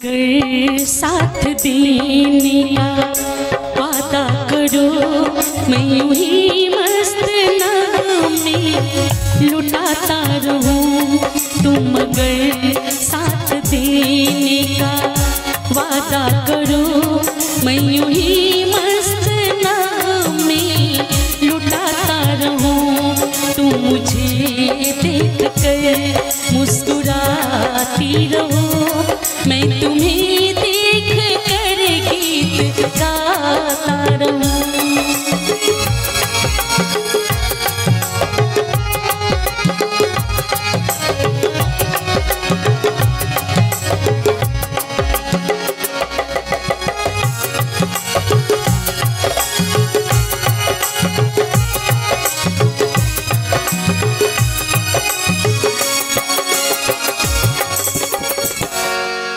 मगर साथ देने का वादा करो, मैं यूं ही मस्त नाम में लुटाता रहूं। तुम मगर साथ देने का वादा करो, मैं यूं ही मस्त नाम में लुटाता रहूं। तुम मुझे देख कर मुस्कुराती रहो, मैं तुम्हें देख कर गीत गाता रहूं।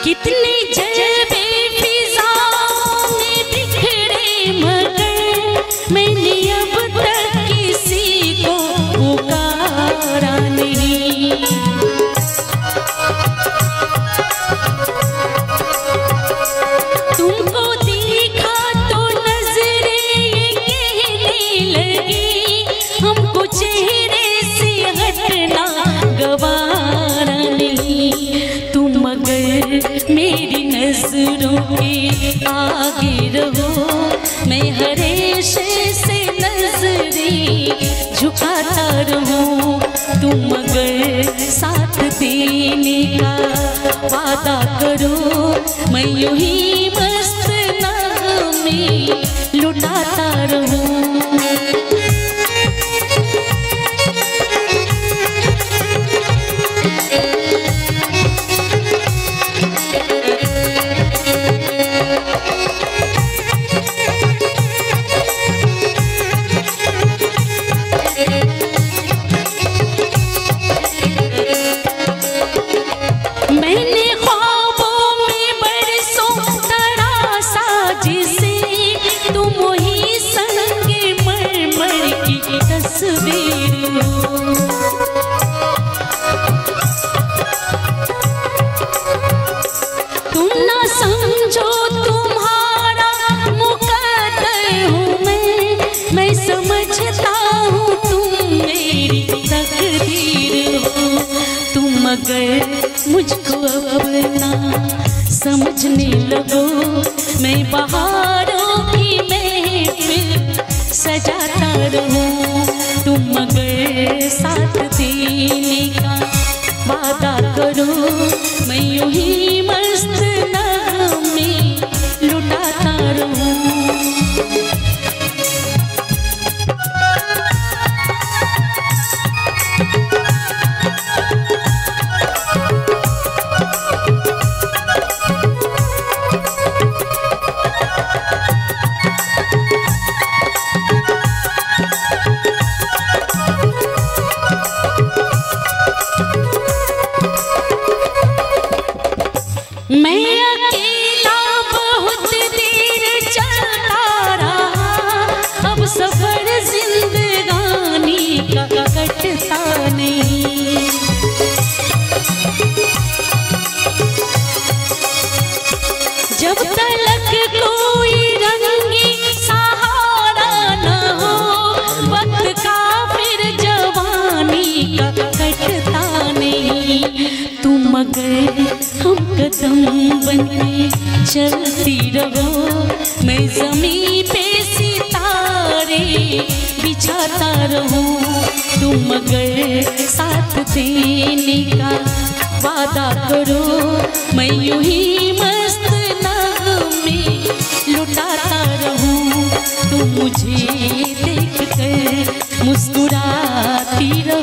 कितने जलवे फिजाओं में बिखरे, मगर मैंने अब तक किसी को पुकारा नहीं। तुमको देखा तो नजरें ये कहने लगी, हमको चेहरे से हटना गवारा नहीं। तुम मगर मेरी नजरों के आगे रहो, मैं हमेशा से नजरें झुकाता रहूं। तुम मगर साथ देने का वादा करो, मैं यूं ही मस्त नाम में लुटाता रहूं। मैंने ख्वाबों में बरसों तरासा जिसे, तुम ही संगे मरमर की तस्वीर हो। तुम ना समझो तुम्हारा मुकद्दर हूँ मैं समझता हूँ तुम मेरी तकदीर हो। तुम मगर मुझको अपना समझने लगो, मैं बहारों की महफिल सजाता रहूं। तुम मगर साथ देने का वादा करो, मैं यूं ही मस्त नाम में लुटाता रहूं। मैं अकेला बहुत देर चलता रहा, अब सफर जिंदगानी का कटता नहीं। जब तलक कोई रंगी सहारा न हो, वक्त का फिर जवानी का कटता नहीं। तुम मगर हम कदम बने चलती रहो, मैं ज़मीं पे सितारे बिछाता रहूं। तुम मगर साथ देने का वादा करो, मैं यूं ही मस्त नाम में लुटाता रहूं। तुम मुझे देख कर मुस्कुराती रहो,